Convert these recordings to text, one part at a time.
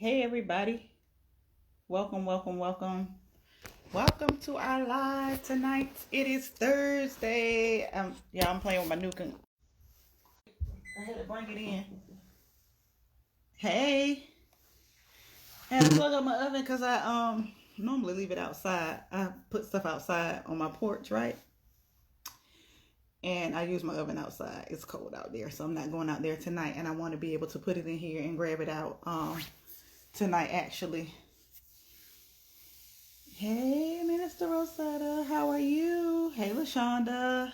Hey everybody. Welcome, welcome, welcome. Welcome to our live tonight. It is Thursday. I'm playing with my new I had to bring it in. Hey. I had to plug up my oven because I normally leave it outside. I put stuff outside on my porch, right? And I use my oven outside. It's cold out there, so I'm not going out there tonight. And I want to be able to put it in here and grab it out tonight, actually. Hey, Minister Rosetta, how are you? Hey, LaShonda.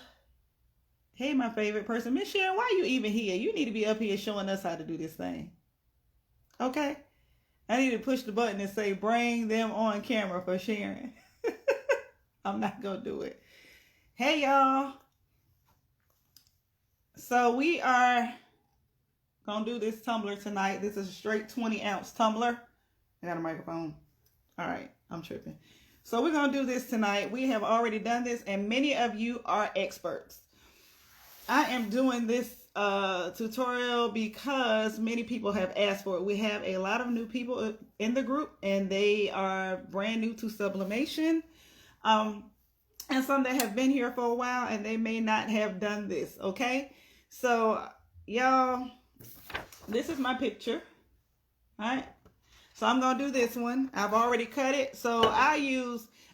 Hey, my favorite person. Miss Sharon, why are you even here? You need to be up here showing us how to do this thing. Okay? I need to push the button and say, bring them on camera for Sharon. I'm not going to do it. Hey, y'all. So we are going to do this tumbler tonight. This is a straight 20-ounce tumbler. I got a microphone. All right, I'm tripping. So we're going to do this tonight. We have already done this, and many of you are experts. I am doing this tutorial because many people have asked for it. We have a lot of new people in the group, and they are brand new to sublimation. And some that have been here for a while, and they may not have done this, okay? So, y'all, this is my picture, all right? So I'm going to do this one. I've already cut it. So I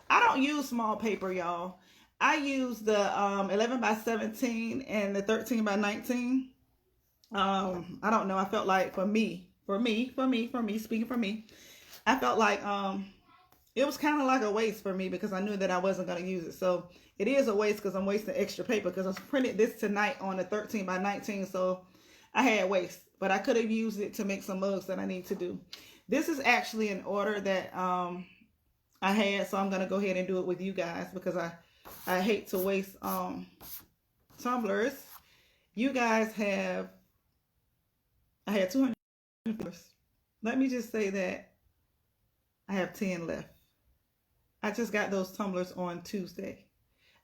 don't use small paper, y'all. I use the 11 by 17 and the 13 by 19. I don't know. I felt like for me, speaking for me, I felt like it was kind of like a waste for me because I knew that I wasn't going to use it. So it is a waste because I'm wasting extra paper because I printed this tonight on the 13 by 19. So I had waste, but I could have used it to make some mugs that I need to do. This is actually an order that I had, so I'm going to go ahead and do it with you guys because I hate to waste tumblers. You guys I had 200. Let me just say that I have 10 left. I just got those tumblers on Tuesday.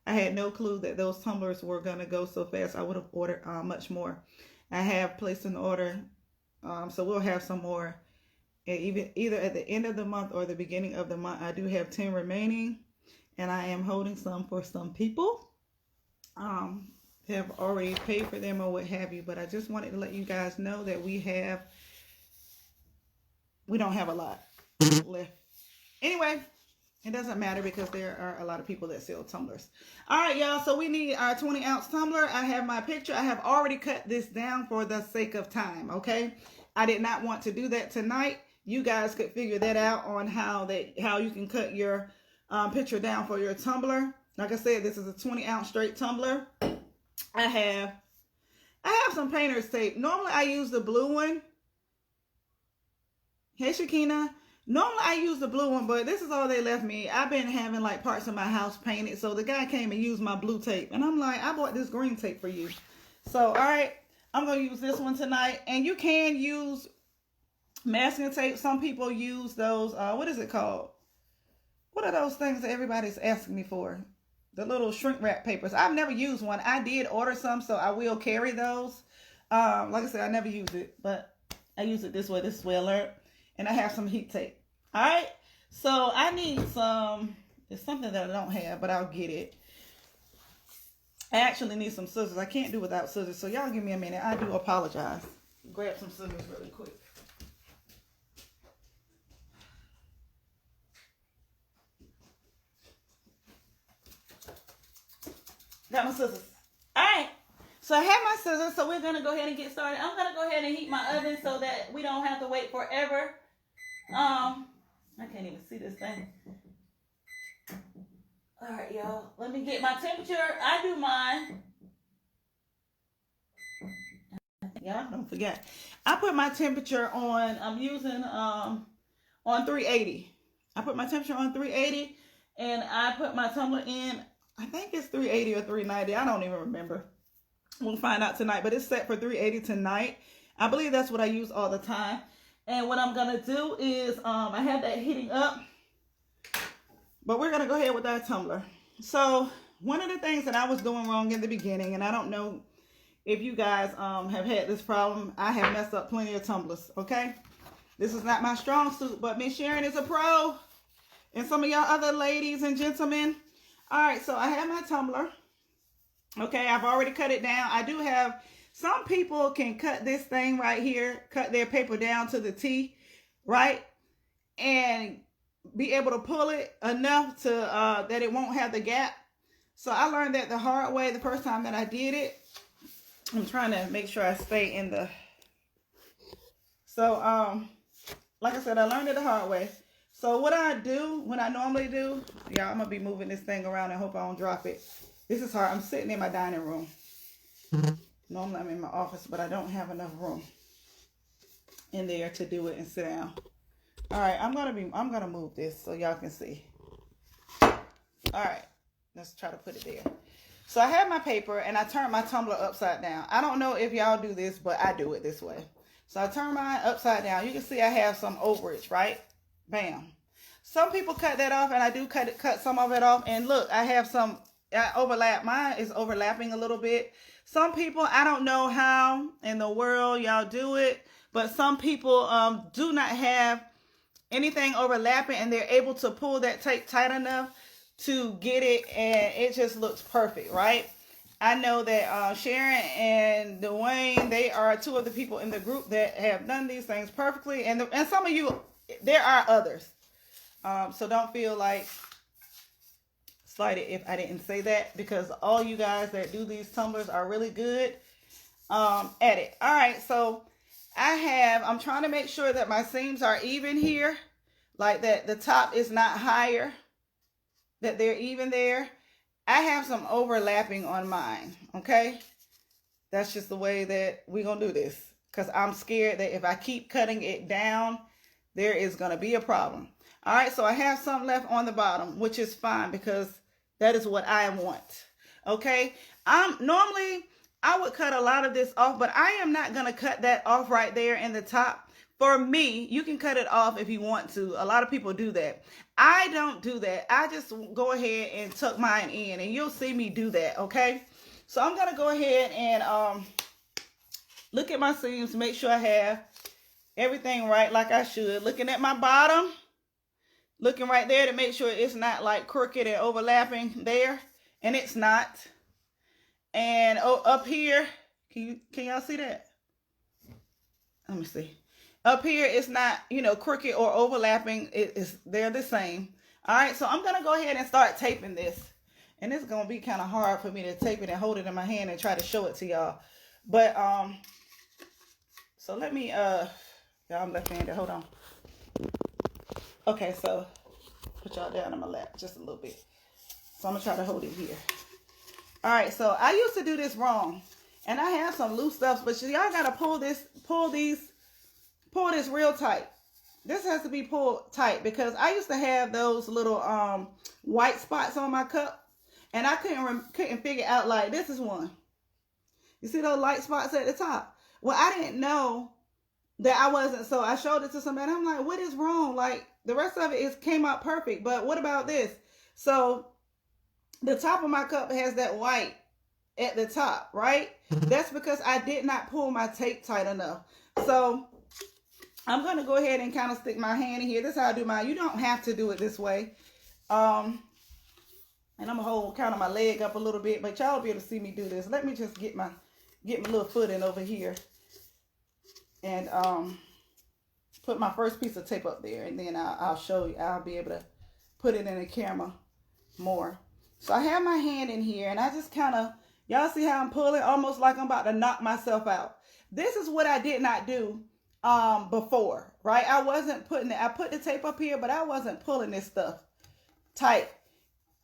I had no clue that those tumblers were going to go so fast. I would have ordered much more. I have placed an order, so we'll have some more. Either at the end of the month or the beginning of the month. I do have 10 remaining, and I am holding some for some people. Have already paid for them or what have you, but I just wanted to let you guys know that we don't have a lot left. Anyway, it doesn't matter because there are a lot of people that sell tumblers. All right, y'all, so we need our 20-ounce tumbler. I have my picture. I have already cut this down for the sake of time, okay? I did not want to do that tonight. You guys could figure that out on how you can cut your picture down for your tumbler. Like I said, this is a 20-ounce straight tumbler. I have some painter's tape. Normally I use the blue one. Hey Shakina. Normally I use the blue one, but this is all they left me. I've been having like parts of my house painted, so the guy came and used my blue tape, and I'm like, I bought this green tape for you. So all right, I'm gonna use this one tonight, and you can use masking tape. Some people use those, what is it called? What are those things that everybody's asking me for? The little shrink wrap papers. I've never used one. I did order some, so I will carry those. Like I said, I never use it, but I use it this way. This is way I learned. And I have some heat tape. All right. So I need it's something that I don't have, but I'll get it. I actually need some scissors. I can't do without scissors. So y'all give me a minute. I do apologize. Grab some scissors really quick. Got my scissors. All right. So I have my scissors. So we're going to go ahead and get started. I'm going to go ahead and heat my oven so that we don't have to wait forever. I can't even see this thing. All right, y'all. Let me get my temperature. I do mine. Y'all don't forget. I put my temperature on, I'm using on 380. I put my temperature on 380 and I put my tumbler in, I think it's 380 or 390. I don't even remember. We'll find out tonight, but it's set for 380 tonight. I believe that's what I use all the time. And what I'm going to do is, I have that heating up, but we're going to go ahead with our tumbler. So one of the things that I was doing wrong in the beginning, and I don't know if you guys have had this problem, I have messed up plenty of tumblers, okay? This is not my strong suit, but Miss Sharon is a pro. And some of y'all other ladies and gentlemen. All right, so I have my tumbler. Okay, I've already cut it down. I do have, some people can cut this thing right here, cut their paper down to the T, right? And be able to pull it enough to that it won't have the gap. So I learned that the hard way the first time that I did it. I'm trying to make sure I stay in the... So, like I said, I learned it the hard way. So what I do, when I normally do, y'all, I'm going to be moving this thing around and hope I don't drop it. This is hard. I'm sitting in my dining room. Normally I'm in my office, but I don't have enough room in there to do it and sit down. All right, I'm gonna move this so y'all can see. All right, let's try to put it there. So I have my paper and I turn my tumbler upside down. I don't know if y'all do this, but I do it this way. So I turn mine upside down. You can see I have some overage, right? Bam. Some people cut that off, and I do cut some of it off. And look, I have some overlap. Mine is overlapping a little bit. Some people, I don't know how in the world y'all do it, but some people do not have anything overlapping, and they're able to pull that tape tight enough to get it, and it just looks perfect, right? I know that Sharon and Dwayne, they are two of the people in the group that have done these things perfectly, and some of you, there are others. So don't feel like slighted if I didn't say that, because all you guys that do these tumblers are really good at it. All right, so I'm trying to make sure that my seams are even here, like that the top is not higher, that they're even there. I have some overlapping on mine, okay? That's just the way that we're going to do this, because I'm scared that if I keep cutting it down, there is going to be a problem. All right, so I have some left on the bottom, which is fine because that is what I want, okay? Normally, I would cut a lot of this off, but I am not going to cut that off right there in the top. For me, you can cut it off if you want to. A lot of people do that. I don't do that. I just go ahead and tuck mine in, and you'll see me do that, okay? So I'm going to go ahead and look at my seams, make sure I have everything right like I should. Looking at my bottom, looking right there to make sure it's not like crooked and overlapping there, and it's not. And up here, can y'all see that? Let me see. Up here, it's not, crooked or overlapping. They're the same. All right, so I'm going to go ahead and start taping this. And it's going to be kind of hard for me to tape it and hold it in my hand and try to show it to y'all. But, so let me, y'all, I'm left-handed. Hold on. Okay, so put y'all down in my lap just a little bit. So I'm going to try to hold it here. All right, so I used to do this wrong. And I have some loose stuff, but y'all got to pull this real tight. This has to be pulled tight because I used to have those little white spots on my cup, and I couldn't figure out, like, this is one. You see those light spots at the top? Well, I didn't know that I wasn't, so I showed it to somebody. I'm like, what is wrong? Like, the rest of it came out perfect, but what about this? So the top of my cup has that white at the top, right? That's because I did not pull my tape tight enough. So I'm going to go ahead and kind of stick my hand in here. This is how I do mine. You don't have to do it this way. And I'm going to hold kind of my leg up a little bit, but y'all will be able to see me do this. Let me just get my little foot in over here and put my first piece of tape up there, and then I'll show you. I'll be able to put it in the camera more. So I have my hand in here, and I just kind of, y'all see how I'm pulling, almost like I'm about to knock myself out. This is what I did not do before, right? I wasn't putting it, I put the tape up here, but I wasn't pulling this stuff tight.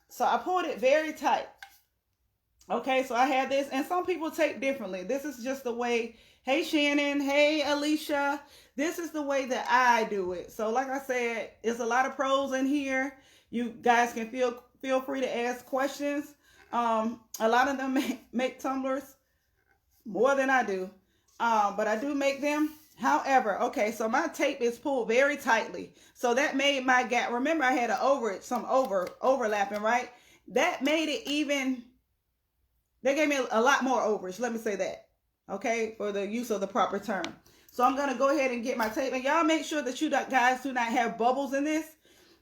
So I pulled it very tight. Okay, so I have this, and some people tape differently. This is just the way, hey Shannon, hey Alicia, this is the way that I do it. So like I said, there's a lot of pros in here. You guys can feel free to ask questions. A lot of them make tumblers more than I do, but I do make them. However, okay, so my tape is pulled very tightly, so that made my gap. Remember, I had some overlapping, right? That made it even. They gave me a lot more overage. Let me say that, okay, for the use of the proper term. So I'm going to go ahead and get my tape. And y'all make sure that you guys do not have bubbles in this.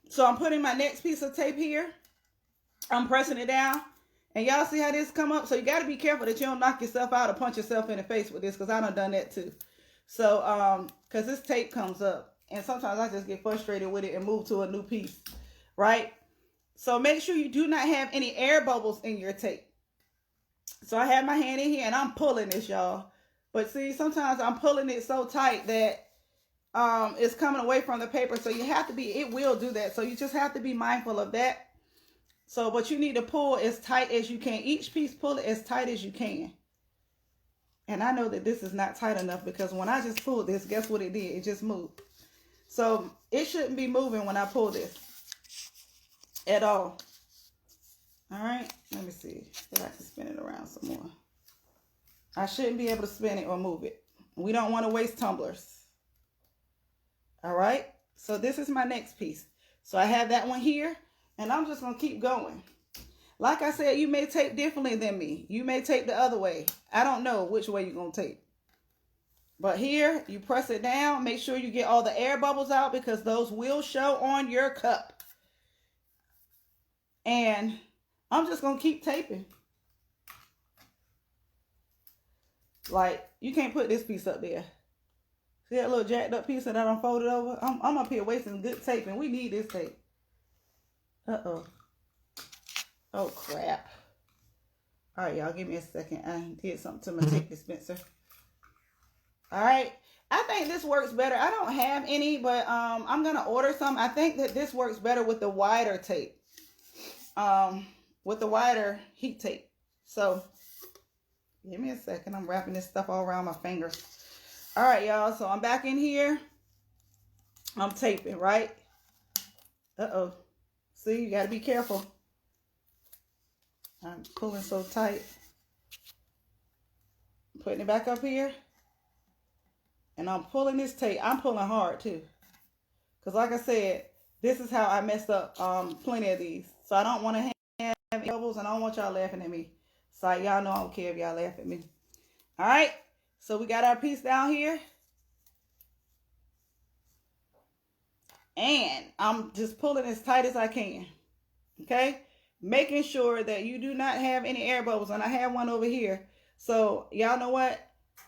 So I'm putting my next piece of tape here. I'm pressing it down. And y'all see how this come up? So you got to be careful that you don't knock yourself out or punch yourself in the face with this, because I done that too. So, because this tape comes up. And sometimes I just get frustrated with it and move to a new piece. Right? So make sure you do not have any air bubbles in your tape. So I have my hand in here and I'm pulling this, y'all. But see, sometimes I'm pulling it so tight that it's coming away from the paper. So you have to be, it will do that. So you just have to be mindful of that. So, but you need to pull as tight as you can. Each piece, pull it as tight as you can. And I know that this is not tight enough, because when I just pulled this, guess what it did? It just moved. So it shouldn't be moving when I pull this at all. All right, let me see if I can spin it around some more. I shouldn't be able to spin it or move it. We don't want to waste tumblers. All right, so this is my next piece. So I have that one here, and I'm just going to keep going. Like I said, you may tape differently than me. You may tape the other way. I don't know which way you're going to tape. But here, you press it down. Make sure you get all the air bubbles out, because those will show on your cup. And I'm just going to keep taping. Like, you can't put this piece up there. See that little jacked up piece that I done folded over? I'm up here wasting good tape, and we need this tape. Uh-oh. Oh, crap. All right, y'all, give me a second. I did something to my tape dispenser. All right. I think this works better. I don't have any, but I'm going to order some. I think that this works better with the wider tape. With the wider heat tape. So, give me a second. I'm wrapping this stuff all around my fingers. All right, y'all. So, I'm back in here. I'm taping, right? Uh-oh. See, you got to be careful. I'm pulling so tight. Putting it back up here. And I'm pulling this tape. I'm pulling hard, too. Because, like I said, this is how I messed up plenty of these. So, I don't want to have any bubbles, and I don't want y'all laughing at me. So, y'all know I don't care if y'all laugh at me. All right. So, we got our piece down here. And I'm just pulling as tight as I can. Okay. Making sure that you do not have any air bubbles. And I have one over here. So, y'all know what?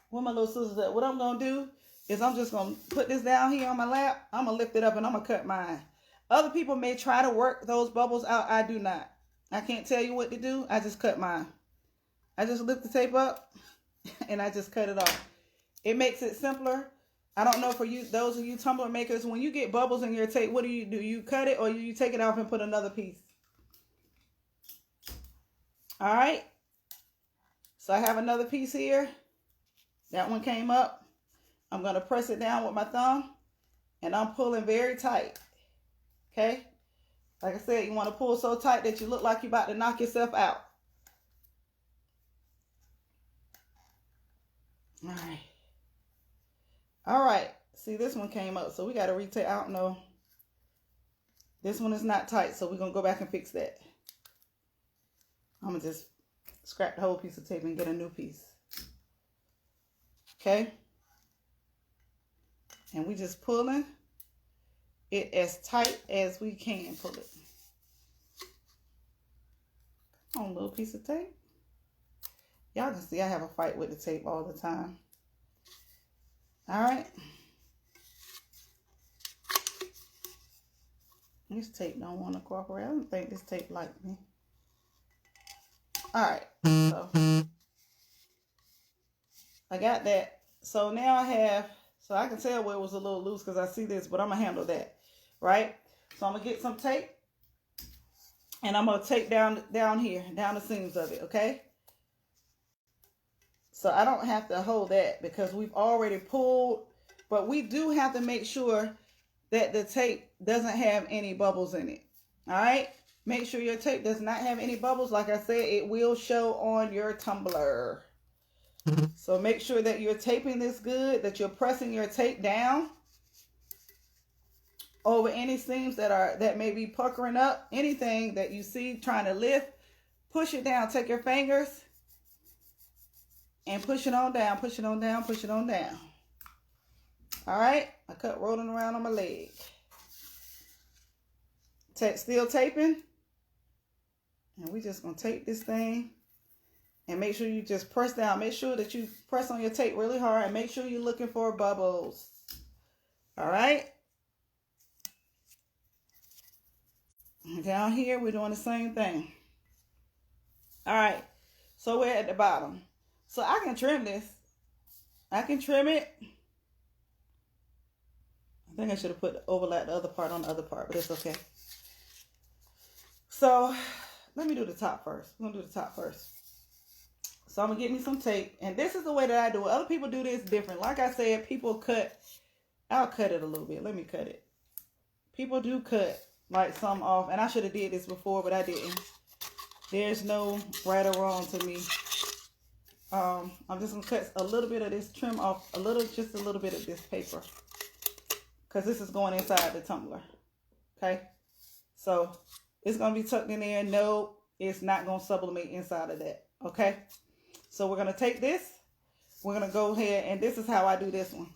Where my little scissors at? What I'm going to do is I'm just going to put this down here on my lap. I'm going to lift it up and I'm going to cut mine. Other people may try to work those bubbles out. I do not. I can't tell you what to do. I just cut mine. I just lift the tape up and I just cut it off. It makes it simpler. I don't know for you, those of you tumbler makers, when you get bubbles in your tape, what do? You cut it or you take it off and put another piece? All right. So I have another piece here. That one came up. I'm going to press it down with my thumb and I'm pulling very tight. Okay. Like I said, you want to pull so tight that you look like you're about to knock yourself out. All right. All right. See, this one came up. So we got to retake. I don't know. This one is not tight. So we're going to go back and fix that. I'm going to just scrap the whole piece of tape and get a new piece. Okay. And we just pulling it as tight as we can pull it. Come on, little piece of tape. Y'all can see I have a fight with the tape all the time. All right. This tape don't want to cooperate. I don't think this tape liked me. All right. So I got that. So now I have, so I can tell where it was a little loose because I see this, but I'm going to handle that. Right? So I'm going to get some tape. And I'm going to tape down here, down the seams of it. Okay? So I don't have to hold that because we've already pulled, but we do have to make sure that the tape doesn't have any bubbles in it. All right. Make sure your tape does not have any bubbles. Like I said, it will show on your tumbler. So make sure that you're taping this good, that you're pressing your tape down over any seams that may be puckering up, anything that you see trying to lift, push it down. Take your fingers and push it on down, push it on down, push it on down. All right, I cut rolling around on my leg. Still taping. And we just gonna tape this thing. And make sure you just press down. Make sure that you press on your tape really hard. And make sure you're looking for bubbles. All right. And down here, we're doing the same thing. All right. So we're at the bottom. So I can trim this. I can trim it. I think I should have overlapped the other part on the other part, but it's okay. So let me do the top first. I'm gonna do the top first. So I'm gonna get me some tape, and this is the way that I do it. Other people do this different. Like I said, people cut. I'll cut it a little bit. Let me cut it. People do cut like some off, and I should have did this before, but I didn't. There's no right or wrong to me. I'm just gonna cut a little bit of this trim off, just a little bit of this paper, because this is going inside the tumbler. Okay, so it's gonna be tucked in there. No, it's not gonna sublimate inside of that. Okay. So we're going to take this. We're going to go ahead, and this is how I do this one.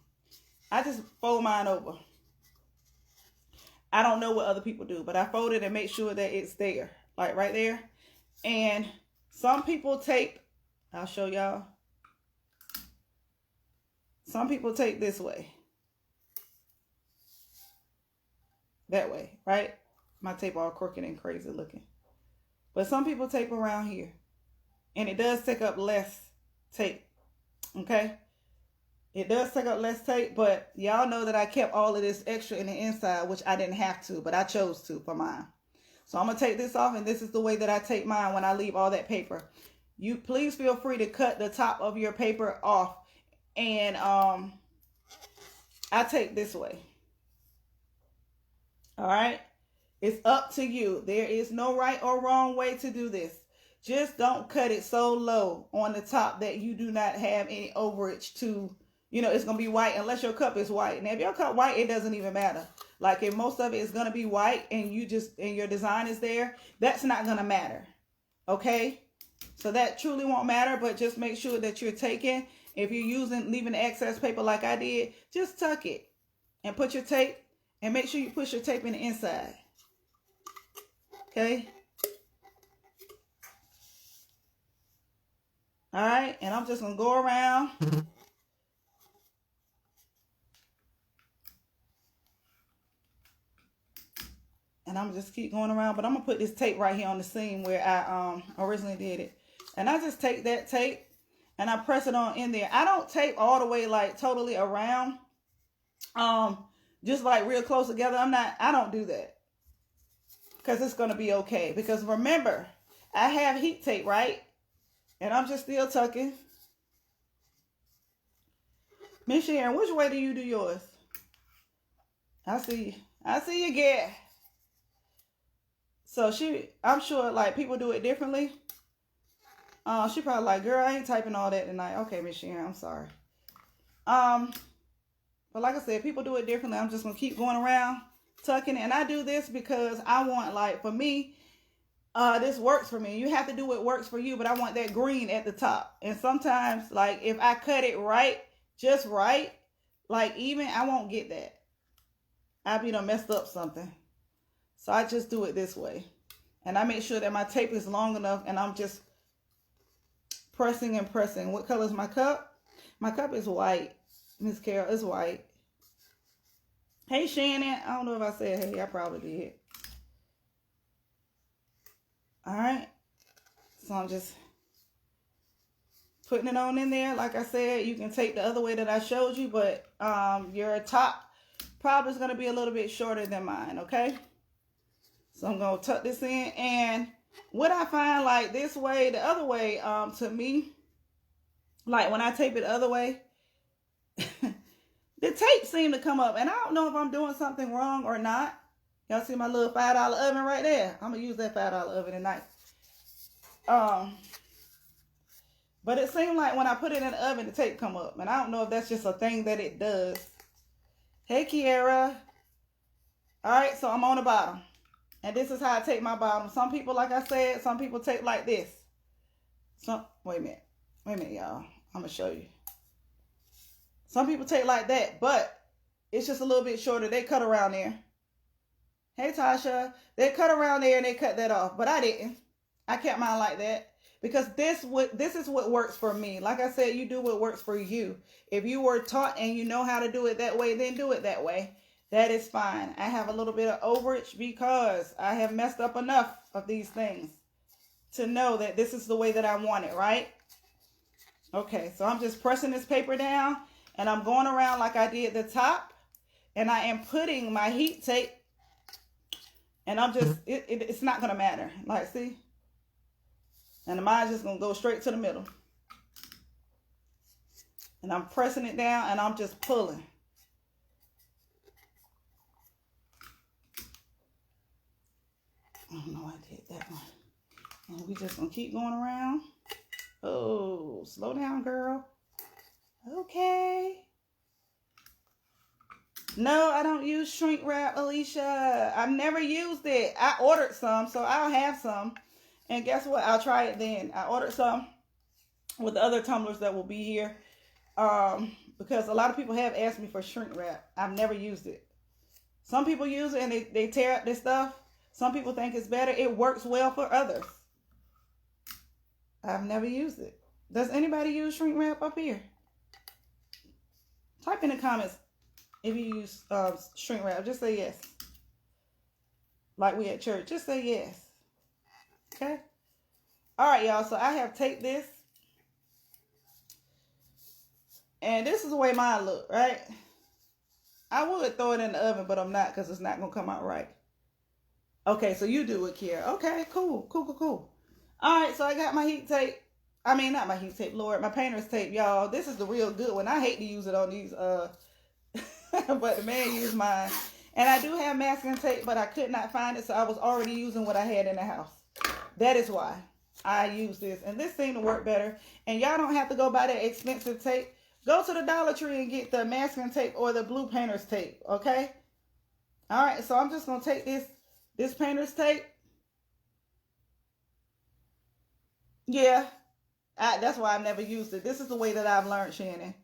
I just fold mine over. I don't know what other people do, but I fold it and make sure that it's there, like right there. And some people tape, I'll show y'all. Some people tape this way. That way, right? My tape all crooked and crazy looking. But some people tape around here. And it does take up less tape, okay? It does take up less tape, but y'all know that I kept all of this extra in the inside, which I didn't have to, but I chose to for mine. So I'm going to take this off, and this is the way that I tape mine when I leave all that paper. You please feel free to cut the top of your paper off, and I tape this way. All right? It's up to you. There is no right or wrong way to do this. Just don't cut it so low on the top that you do not have any overage to, it's going to be white unless your cup is white. Now, if your cup white, it doesn't even matter. Like if most of it is going to be white and and your design is there, that's not going to matter. Okay? So that truly won't matter, but just make sure that you're taking, if you're leaving the excess paper like I did, just tuck it and put your tape, and make sure you push your tape in the inside. Okay? All right, and I'm just going to go around. And I'm just keep going around, but I'm going to put this tape right here on the seam where I originally did it. And I just take that tape and I press it on in there. I don't tape all the way like totally around. Just like real close together. I don't do that. Because it's going to be okay. Because remember, I have heat tape, right? And I'm just still tucking. Miss Sharon, which way do you do yours? I see you get. So I'm sure like people do it differently. She probably like, girl, I ain't typing all that tonight. Okay, Miss Sharon, I'm sorry. But like I said, people do it differently. I'm just gonna keep going around tucking, and I do this because I want, like, for me, this works for me. You have to do what works for you, but I want that green at the top. And sometimes, like, if I cut it right, just right, like even, I won't get that. I'll be done messed up something. So I just do it this way. And I make sure that my tape is long enough, and I'm just pressing and pressing. What color is my cup? My cup is white. Miss Carol is white. Hey, Shannon. I don't know if I said hey. I probably did. All right. So I'm just putting it on in there. Like I said, you can tape the other way that I showed you, but your top probably is going to be a little bit shorter than mine, okay? So I'm going to tuck this in. And what I find, like, this way, the other way, to me, like when I tape it the other way, the tape seemed to come up. And I don't know if I'm doing something wrong or not. Y'all see my little $5 oven right there? I'm going to use that $5 oven tonight. But it seemed like when I put it in the oven, the tape come up. And I don't know if that's just a thing that it does. Hey, Kiara. All right, so I'm on the bottom. And this is how I tape my bottom. Some people, like I said, some people tape like this. Wait a minute, y'all. I'm going to show you. Some people tape like that, but It's just a little bit shorter. They cut around there. Hey, Tasha. They cut around there and they cut that off. But I didn't. I kept mine like that. Because this is what works for me. Like I said, you do what works for you. If you were taught and you know how to do it that way, then do it that way. That is fine. I have a little bit of overage because I have messed up enough of these things to know that this is the way that I want it, right? Okay, so I'm just pressing this paper down and I'm going around like I did the top, and I am putting my heat tape, and I'm just, it's not going to matter. Like, see? And mine's just going to go straight to the middle. And I'm pressing it down and I'm just pulling. Oh no, I did that one. And we just going to keep going around. Oh, slow down, girl. Okay. No, I don't use shrink wrap, Alicia. I've never used it. I ordered some, so I'll have some. And guess what? I'll try it then. I ordered some with the other tumblers that will be here. Because a lot of people have asked me for shrink wrap. I've never used it. Some people use it and they tear up this stuff. Some people think it's better. It works well for others. I've never used it. Does anybody use shrink wrap up here? Type in the comments if you use shrink wrap. Just say yes. Like we at church. Just say yes. Okay. All right, y'all. So I have taped this. And this is the way mine look, right? I would throw it in the oven, but I'm not because it's not going to come out right. Okay, so you do it, Kiara. Okay, cool. All right, so I got my heat tape. I mean, not my heat tape, Lord. My painter's tape, y'all. This is the real good one. I hate to use it on these, but the man used mine. And I do have masking tape, but I could not find it, so I was already using what I had in the house. That is why I use this. And this seemed to work better. And y'all don't have to go buy that expensive tape. Go to the Dollar Tree and get the masking tape or the blue painter's tape, okay? All right, so I'm just going to take this painter's tape. Yeah, that's why I've never used it. This is the way that I've learned, Shannon.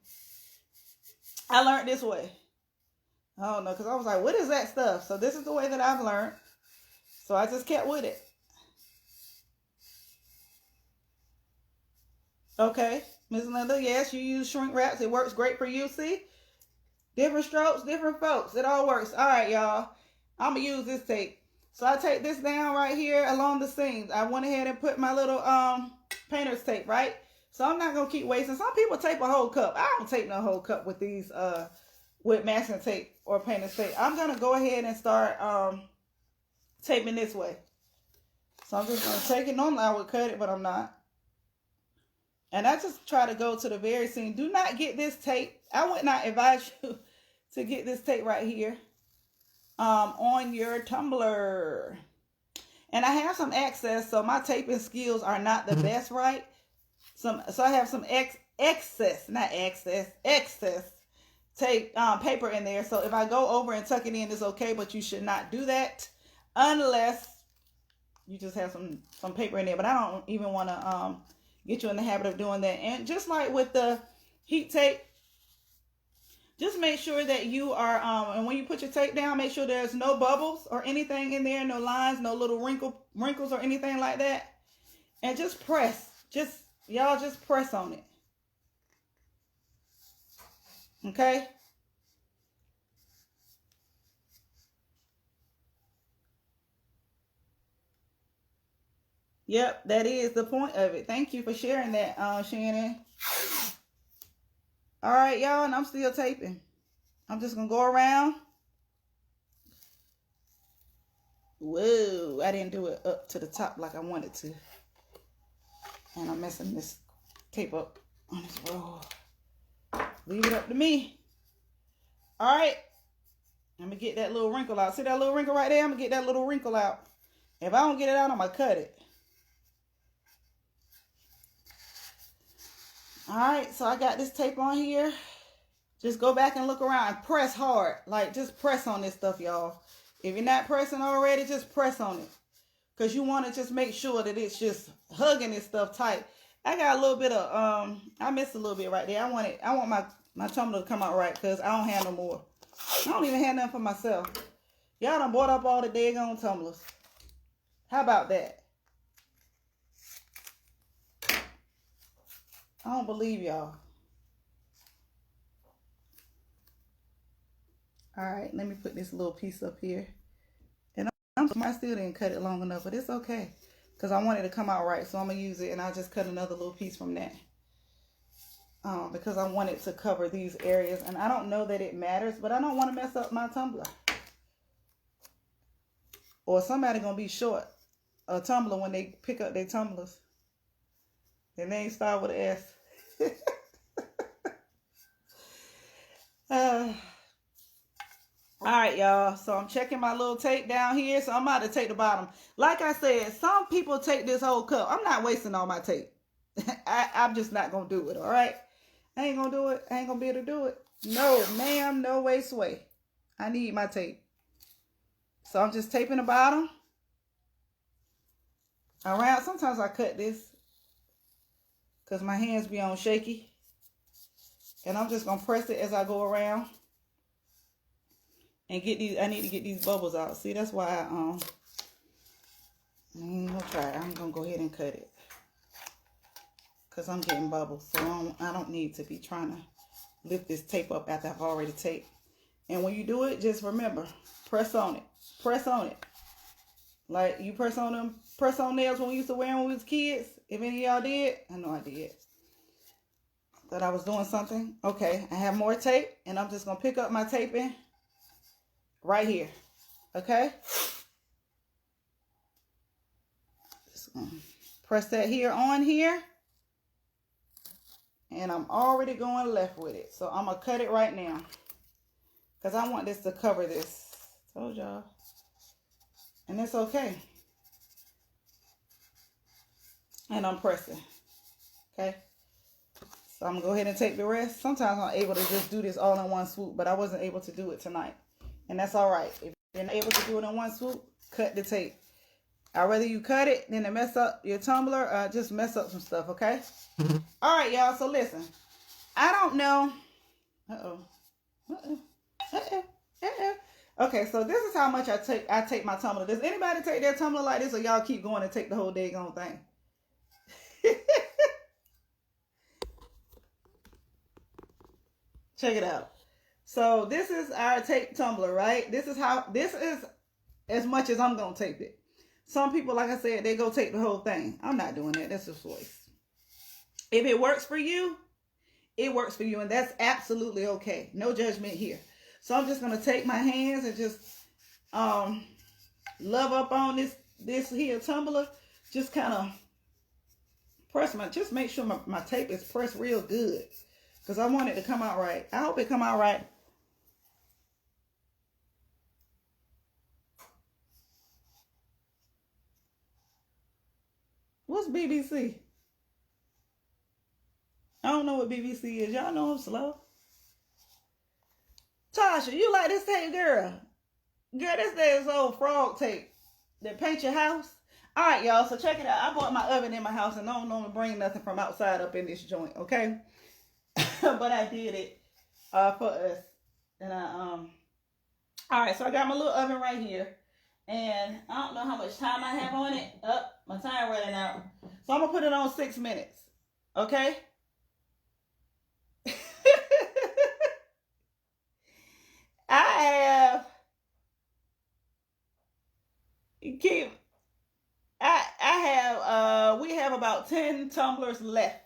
I learned this way. I don't know, because I was like, what is that stuff? So this is the way that I've learned. So I just kept with it. Okay, Miss Linda, yes, you use shrink wraps. It works great for you, see? Different strokes, different folks. It all works. All right, y'all. I'm going to use this tape. So I take this down right here along the seams. I went ahead and put my little painter's tape, right? So I'm not going to keep wasting. Some people tape a whole cup. I don't tape no whole cup with these, with masking tape or painter's tape. I'm going to go ahead and start taping this way. So I'm just going to take it. Normally I would cut it, but I'm not. And I just try to go to the very seam. Do not get this tape. I would not advise you to get this tape right here on your tumbler. And I have some excess, so my taping skills are not the best, right? So I have some excess tape paper in there. So if I go over and tuck it in, it's okay, but you should not do that unless you just have some paper in there. But I don't even want to get you in the habit of doing that. And just like with the heat tape, just make sure that you are, and when you put your tape down, make sure there's no bubbles or anything in there, no lines, no little wrinkles or anything like that. And just press. Y'all just press on it. Okay? Yep, that is the point of it. Thank you for sharing that, Shannon. All right, y'all, and I'm still taping. I'm just going to go around. Whoa, I didn't do it up to the top like I wanted to. And I'm messing this tape up on this roll. Leave it up to me. All right. I'm going to get that little wrinkle out. See that little wrinkle right there? I'm going to get that little wrinkle out. If I don't get it out, I'm going to cut it. All right, so I got this tape on here. Just go back and look around and press hard. Like, just press on this stuff, y'all. If you're not pressing already, just press on it. Because you want to just make sure that it's just hugging this stuff tight. I got a little bit of, I missed a little bit right there. I want my tumbler to come out right because I don't have no more. I don't even have nothing for myself. Y'all done bought up all the daggone tumblers. How about that? I don't believe y'all. All right, let me put this little piece up here. And I still didn't cut it long enough, but it's okay. Because I want it to come out right, so I'm going to use it, and I'll just cut another little piece from that. Because I want it to cover these areas. And I don't know that it matters, but I don't want to mess up my tumbler. Or somebody going to be short a tumbler when they pick up their tumblers. Their name start with an S. All right, y'all. So I'm checking my little tape down here. So I'm about to take the bottom. Like I said, some people take this whole cup. I'm not wasting all my tape. I'm just not going to do it, all right? I ain't going to do it. I ain't going to be able to do it. No, ma'am, no way, sway. I need my tape. So I'm just taping the bottom around. Sometimes I cut this because my hands be on shaky. And I'm just going to press it as I go around. And get these, I need to get these bubbles out. See, that's why I ain't gonna try it. I'm gonna go ahead and cut it. Cause I'm getting bubbles. So I don't need to be trying to lift this tape up after I've already taped. And when you do it, just remember, press on it. Press on it. Like you press on nails when we used to wear them when we was kids. If any of y'all did, I know I did. Thought I was doing something. Okay, I have more tape and I'm just gonna pick up my taping. Right here, okay? Just gonna press that here on here. And I'm already going left with it. So I'm gonna cut it right now. Because I want this to cover this. Told y'all. And it's okay. And I'm pressing. Okay? So I'm gonna go ahead and take the rest. Sometimes I'm able to just do this all in one swoop. But I wasn't able to do it tonight. And that's all right. If you're not able to do it in one swoop, cut the tape. I'd rather you cut it than to mess up your tumbler. Just mess up some stuff, okay? All right, y'all. So listen. I don't know. Okay, so this is how much I take my tumbler. Does anybody take their tumbler like this, or y'all keep going and take the whole daggone thing? Check it out. So this is our tape tumbler, right? This is as much as I'm going to tape it. Some people, like I said, they go take the whole thing. I'm not doing that. That's just waste. If it works for you, it works for you. And that's absolutely okay. No judgment here. So I'm just going to take my hands and just love up on this here tumbler. Just kind of press just make sure my tape is pressed real good. Because I want it to come out right. I hope it come out right. What's BBC? I don't know what BBC is. Y'all know I'm slow. Tasha, you like this tape, girl? Girl, this old frog tape that paint your house. All right, y'all. So check it out. I bought my oven in my house, and I don't normally bring nothing from outside up in this joint, okay? But I did it for us. And all right, so I got my little oven right here. And I don't know how much time I have on it. My time running out. So I'm going to put it on 6 minutes. Okay? We have about 10 tumblers left.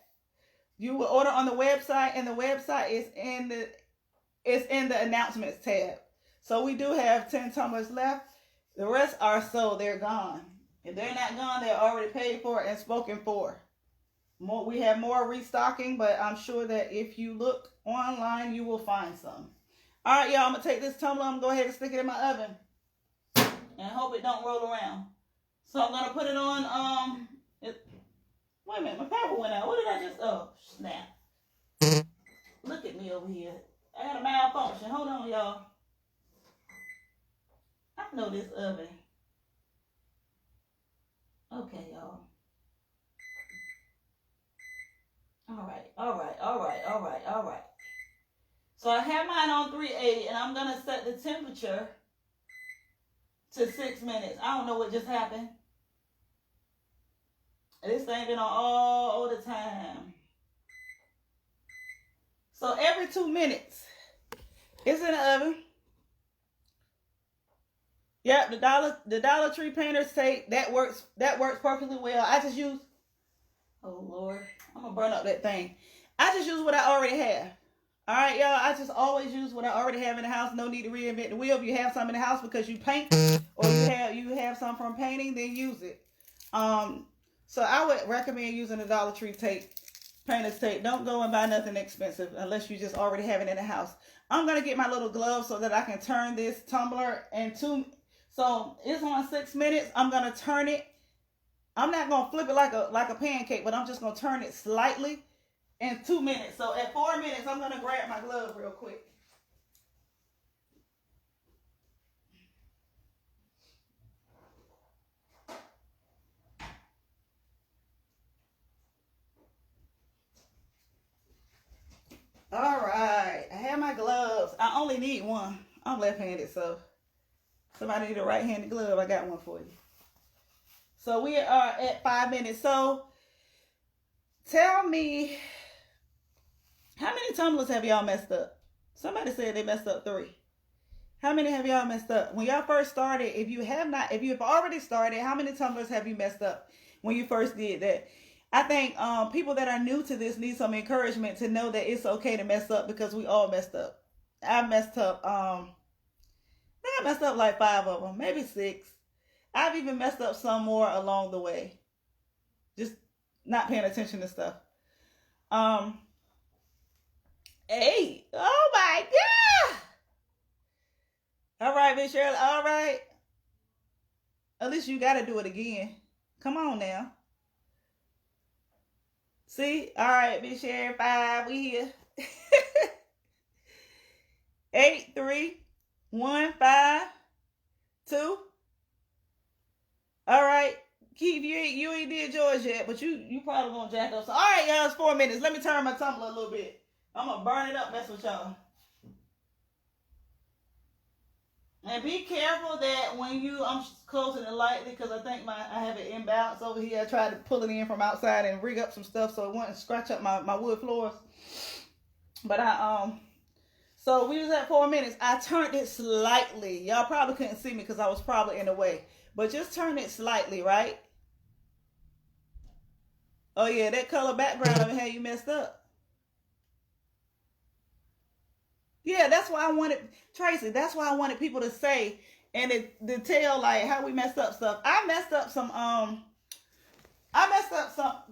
You will order on the website, and the website is in the announcements tab. So we do have 10 tumblers left. The rest are sold. They're gone. If they're not gone, they're already paid for and spoken for. We have more restocking, but I'm sure that if you look online, you will find some. All right, y'all, I'm going to take this tumbler. I'm going to go ahead and stick it in my oven. And hope it don't roll around. So I'm going to put it on, wait a minute, my power went out. What did I just, oh, snap. Look at me over here. I got a malfunction. Hold on, y'all. I know this oven. Okay, y'all. All right. So I have mine on 380, and I'm gonna set the temperature to 6 minutes. I don't know what just happened. This thing been on all the time. So every 2 minutes, it's in the oven. Yep, the Dollar Tree painter's tape, that works perfectly well. I just use, oh Lord, I'm gonna burn up that thing. I just use what I already have. All right, y'all. I just always use what I already have in the house. No need to reinvent the wheel. If you have some in the house because you paint, or you have some from painting, then use it. So I would recommend using the Dollar Tree tape, painter's tape. Don't go and buy nothing expensive unless you just already have it in the house. I'm gonna get my little glove so that I can turn this tumbler into. So it's on 6 minutes. I'm gonna turn it. I'm not gonna flip it like a pancake, but I'm just gonna turn it slightly in 2 minutes. So at 4 minutes, I'm gonna grab my glove real quick. All right, I have my gloves. I only need one. I'm left-handed, so somebody need a right-handed glove. I got one for you. So we are at 5 minutes. So tell me, how many tumblers have y'all messed up? Somebody said they messed up 3. How many have y'all messed up? When y'all first started, if you have already started, how many tumblers have you messed up when you first did that? I think people that are new to this need some encouragement to know that it's okay to mess up, because we all messed up. I messed up, I messed up like 5 of them, maybe 6. I've even messed up some more along the way. Just not paying attention to stuff. 8. Oh my God. All right, Miss Shirley. All right. At least you got to do it again. Come on now. See? All right, Miss Shirley. 5. We here. 8, 3, 1, 5, 2. All right. Keith, you ain't did yours yet, but you probably gonna jack up. So, all right, y'all, it's 4 minutes. Let me turn my tumbler a little bit. I'm gonna burn it up, mess with y'all. And be careful that when I'm closing it lightly, because I think I have it imbalanced over here. I tried to pull it in from outside and rig up some stuff so it wouldn't scratch up my wood floors. But so we was at 4 minutes. I turned it slightly. Y'all probably couldn't see me because I was probably in the way. But just turn it slightly, right? Oh yeah, that color background of it had you messed up. Yeah, that's why I wanted, Tracy, that's why I wanted people to say and to tell like how we messed up stuff. I messed up some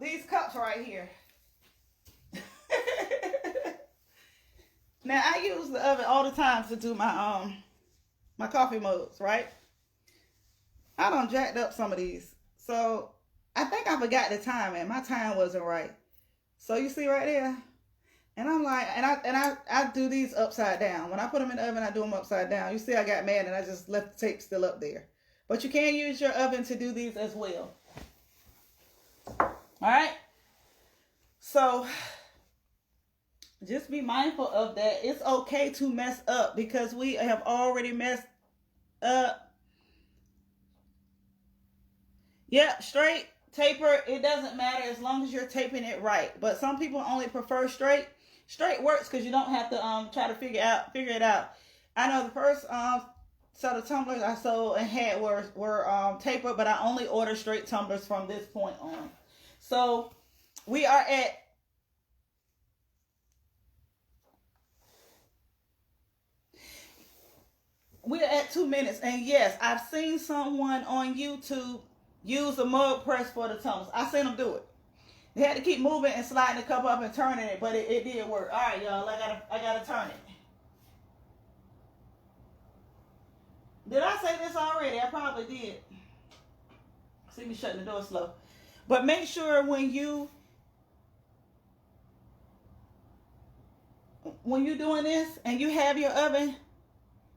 these cups right here. Now I use the oven all the time to do my my coffee mugs, right? I done jacked up some of these. So I think I forgot the time, and my time wasn't right. So you see right there? And I'm like, and I do these upside down. When I put them in the oven, I do them upside down. You see, I got mad and I just left the tape still up there. But you can use your oven to do these as well. All right. So just be mindful of that. It's okay to mess up because we have already messed up. Yep, straight, taper, it doesn't matter as long as you're taping it right. But some people only prefer straight. Straight works because you don't have to try to figure it out. I know the first set of tumblers I sold and had were tapered, but I only order straight tumblers from this point on. So we're at 2 minutes, and yes, I've seen someone on YouTube use a mug press for the tumblers. I seen them do it. They had to keep moving and sliding the cup up and turning it, but it did work. All right, y'all, I gotta turn it. Did I say this already? I probably did. See me shutting the door slow. But make sure when you're doing this and you have your oven,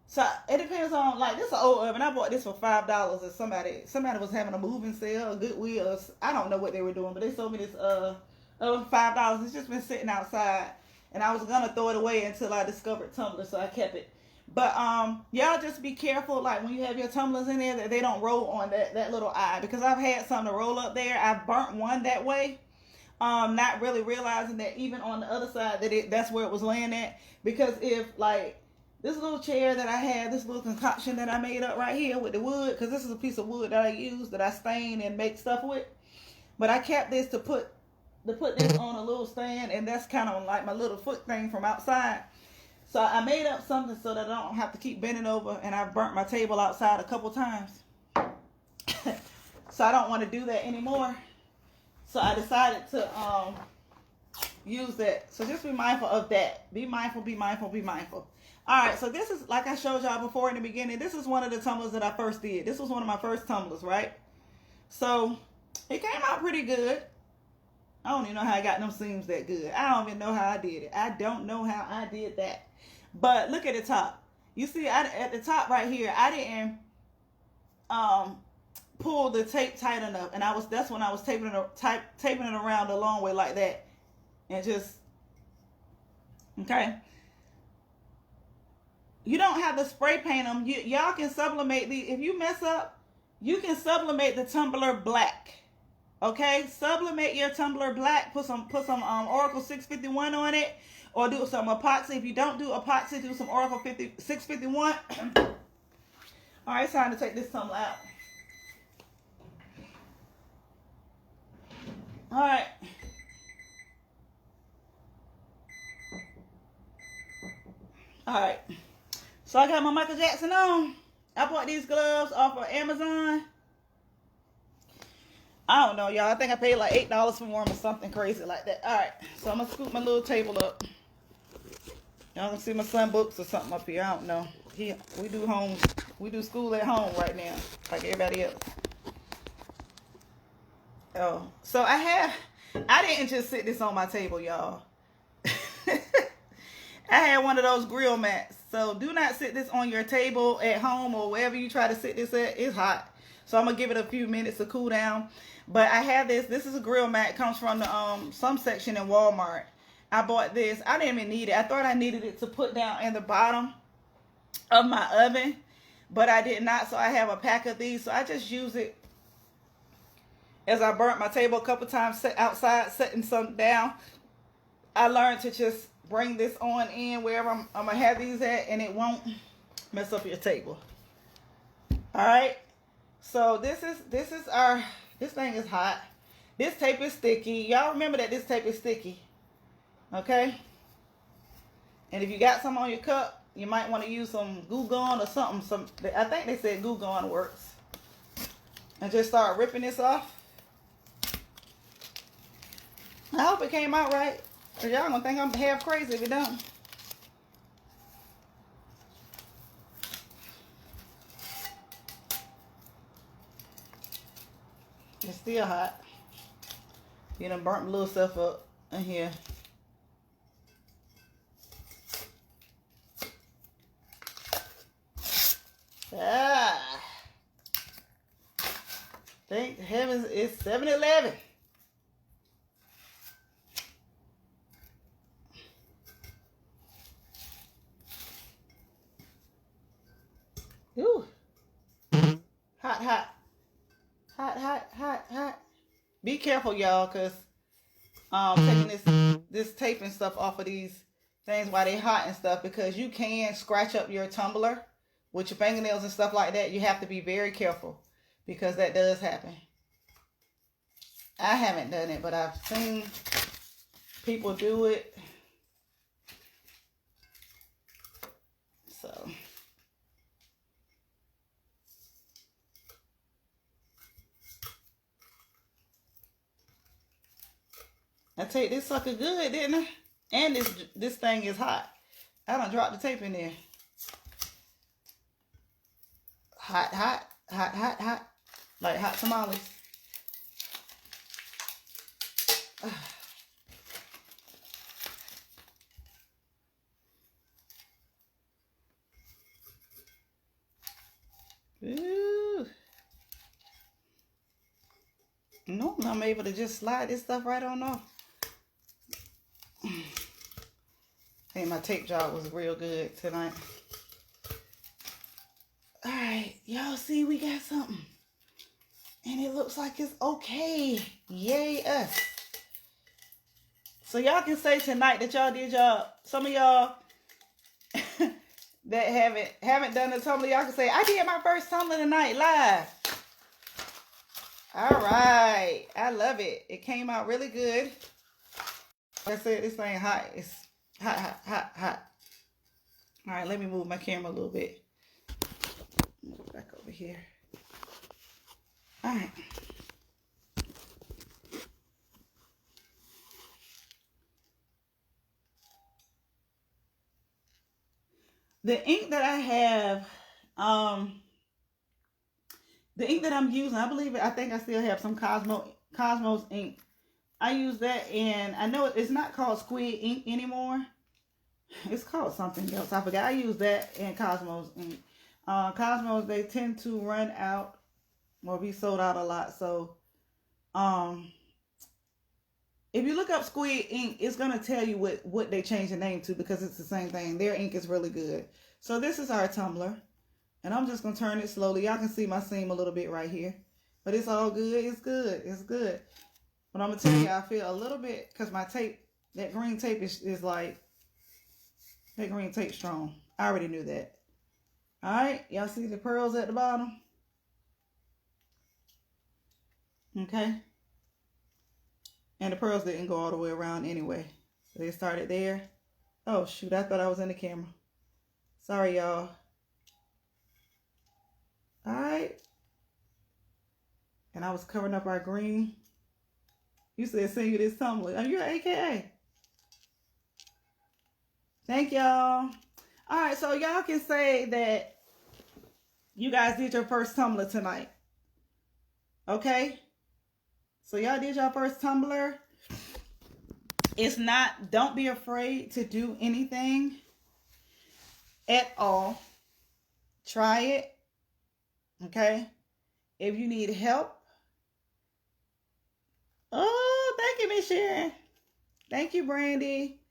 so it depends on, like, this is an old oven. I bought this for $5 and somebody was having a moving sale, a Goodwill, or I don't know what they were doing, but they sold me this oven for $5. It's just been sitting outside. and I was gonna throw it away until I discovered tumblers, so I kept it. But y'all just be careful, like when you have your tumblers in there, that they don't roll on that little eye, because I've had some to roll up there. I've burnt one that way, not really realizing that even on the other side that's where it was laying at. Because if like this little chair that I had, this little concoction that I made up right here with the wood, because this is a piece of wood that I use, that I stain and make stuff with. But I kept this to put this on a little stand, and that's kind of like my little foot thing from outside. So I made up something so that I don't have to keep bending over, and I've burnt my table outside a couple times. So I don't want to do that anymore. So I decided to use that. So just be mindful of that. Be mindful, be mindful, be mindful. All right, so this is, like I showed y'all before in the beginning, this is one of the tumblers that I first did. This was one of my first tumblers, right? So it came out pretty good. I don't even know how I got them seams that good. I don't even know how I did it. I don't know how I did that. But look at the top. You see, at the top right here, I didn't pull the tape tight enough, and that's when I was taping it around the long way like that, and just okay. You don't have to spray paint them. Y'all can sublimate these. If you mess up, you can sublimate the tumbler black. Okay, sublimate your tumbler black. Put some Oracle 651 on it, or do some epoxy. If you don't do epoxy, do some Oracle 651. All right, it's time to take this tumbler out. All right. All right. So I got my Michael Jackson on. I bought these gloves off of Amazon. I don't know, y'all. I think I paid like $8 for them or something crazy like that. All right. So I'm going to scoop my little table up. Y'all can see my son books or something up here. I don't know. We do school at home right now, like everybody else. Oh, so I didn't just sit this on my table, y'all. I had one of those grill mats. So do not sit this on your table at home or wherever you try to sit this at. It's hot. So I'm going to give it a few minutes to cool down. But I have this. This is a grill mat. It comes from the some section in Walmart. I bought this. I didn't even need it. I thought I needed it to put down in the bottom of my oven, but I did not. So I have a pack of these. So I just use it as I burnt my table a couple times, set outside, setting something down. I learned to just bring this on in wherever I'm going to have these at, and it won't mess up your table. All right. So this thing is hot. This tape is sticky. Y'all remember that this tape is sticky. Okay. And if you got some on your cup, you might want to use some Glue Gun or something. I think they said Glue Gun works. And just start ripping this off. I hope it came out right. Cause y'all gonna think I'm half crazy if it don't. It's still hot. You done burnt my little stuff up in here. Ah. Thank heavens it's 7-Eleven. Ooh. Hot, hot. Hot, hot, hot, hot. Be careful, y'all, because taking this tape and stuff off of these things while they hot and stuff, because you can scratch up your tumbler with your fingernails and stuff like that. You have to be very careful because that does happen. I haven't done it, but I've seen people do it. So I take this sucker good, didn't I? And this thing is hot. I done dropped the tape in there. Hot, hot, hot, hot, hot. Like hot tamales. Ooh. Normally I'm able to just slide this stuff right on off. I think my tape job was real good tonight. All right, y'all see we got something. And it looks like it's okay. Yay us. So y'all can say tonight that y'all did y'all, some of y'all that haven't done the tumbler, y'all can say, I did my first tumbler tonight live. All right. I love it. It came out really good. Like I said, this thing hot. It's hot, hot, hot, hot. All right, let me move my camera a little bit. Move it back over here. All right. The ink that I have, the ink that I'm using, I think I still have some Cosmos ink. I use that, and I know it's not called squid ink anymore. It's called something else. I forgot. I use that and Cosmos ink. Cosmos, they tend to run out or be sold out a lot. So, if you look up squid ink, it's going to tell you what they changed the name to, because it's the same thing. Their ink is really good. So this is our tumbler. And I'm just going to turn it slowly. Y'all can see my seam a little bit right here. But it's all good. It's good. It's good. But I'm going to tell you, I feel a little bit, because my tape, that green tape is like, that green tape strong. I already knew that. All right. Y'all see the pearls at the bottom? Okay. And the pearls didn't go all the way around anyway. So they started there. Oh, shoot. I thought I was in the camera. Sorry, y'all. All right. And I was covering up our green. You said send you this tumbler. Oh, you're AKA. Thank y'all. All right. So y'all can say that you guys did your first tumbler tonight. Okay. So y'all did your first tumbler. It's not, don't be afraid to do anything at all. Try it. Okay. If you need help. Oh, thank you, Miss Sharon. Thank you, Brandy.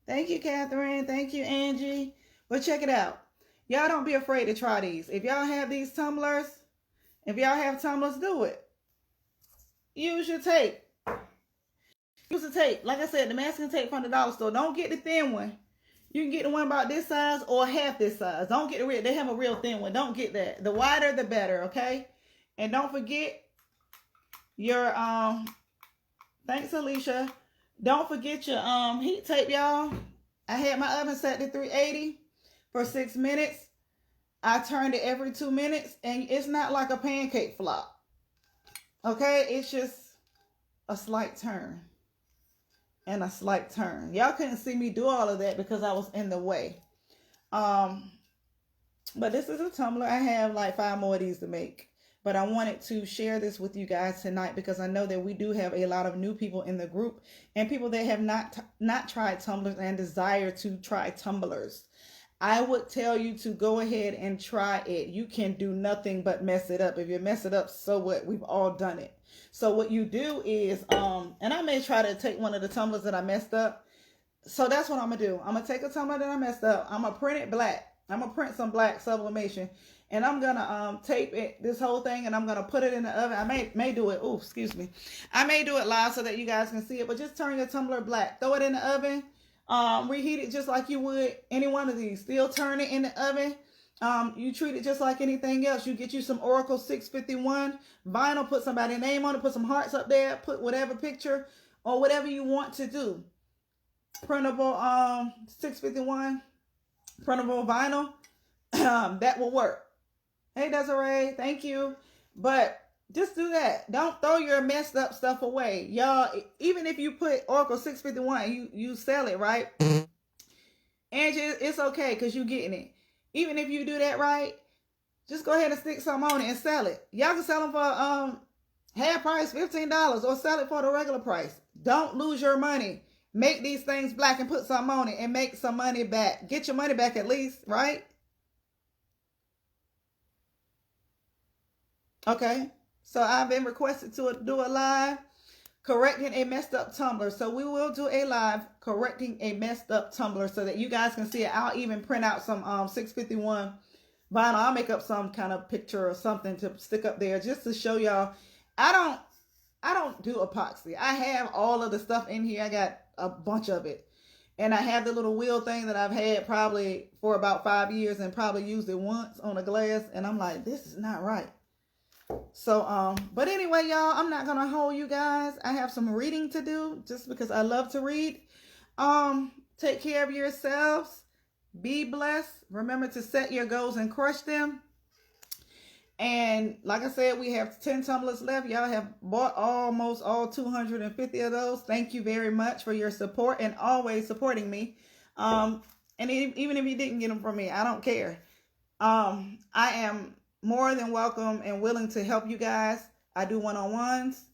Thank you, Catherine. Thank you, Angie. But check it out. Y'all don't be afraid to try these. If y'all have these tumblers, if y'all have tumblers, do it. Use your tape. Use the tape. Like I said, the masking tape from the dollar store. Don't get the thin one. You can get the one about this size or half this size. Don't get the real. They have a real thin one. Don't get that. The wider, the better. Okay. And don't forget your Thanks, Alicia. Don't forget your heat tape, y'all. I had my oven set to 380 for 6 minutes. I turned it every 2 minutes, and it's not like a pancake flop. Okay, it's just a slight turn and a slight turn. Y'all couldn't see me do all of that because I was in the way. But this is a tumbler. I have like 5 more of these to make. But I wanted to share this with you guys tonight because I know that we do have a lot of new people in the group and people that have not tried tumblers and desire to try tumblers. I would tell you to go ahead and try it. You can do nothing but mess it up. If you mess it up, so what? We've all done it. So what you do is, and I may try to take one of the tumblers that I messed up. So that's what I'm going to do. I'm going to take a tumbler that I messed up. I'm going to print it black. I'm going to print some black sublimation. And I'm going to tape it, this whole thing, and I'm going to put it in the oven. I may do it. Oh, excuse me. I may do it live so that you guys can see it. But just turn your tumbler black. Throw it in the oven. Reheat it just like you would any one of these. Still turn it in the oven. You treat it just like anything else. You get you some Oracle 651 vinyl. Put somebody's name on it. Put some hearts up there. Put whatever picture or whatever you want to do. Printable 651 printable vinyl. That will work. Hey, Desiree, thank you. But just do that. Don't throw your messed up stuff away. Y'all, even if you put Oracle 651, you sell it, right? And it's okay because you're getting it. Even if you do that right, just go ahead and stick some on it and sell it. Y'all can sell them for half price, $15, or sell it for the regular price. Don't lose your money. Make these things black and put some on it and make some money back. Get your money back at least, right? Okay, so I've been requested to do a live. correcting a messed up tumbler. So we will do a live correcting a messed up tumbler so that you guys can see it. I'll even print out some 651 vinyl. I'll make up some kind of picture or something to stick up there just to show y'all. I don't do epoxy. I have all of the stuff in here. I got a bunch of it. And I have the little wheel thing that I've had probably for about 5 years and probably used it once on a glass. And I'm like, this is not right. So, but anyway, y'all, I'm not going to hold you guys. I have some reading to do just because I love to read. Take care of yourselves. Be blessed. Remember to set your goals and crush them. And like I said, we have 10 tumblers left. Y'all have bought almost all 250 of those. Thank you very much for your support and always supporting me. And even if you didn't get them from me, I don't care. I am more than welcome and willing to help you guys. I do one-on-ones.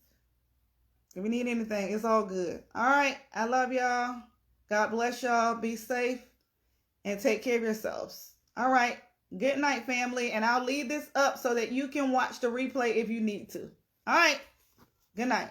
If you need anything, it's all good. All right. I love y'all. God bless y'all. Be safe and take care of yourselves. All right. Good night, family. And I'll leave this up so that you can watch the replay if you need to. All right. Good night.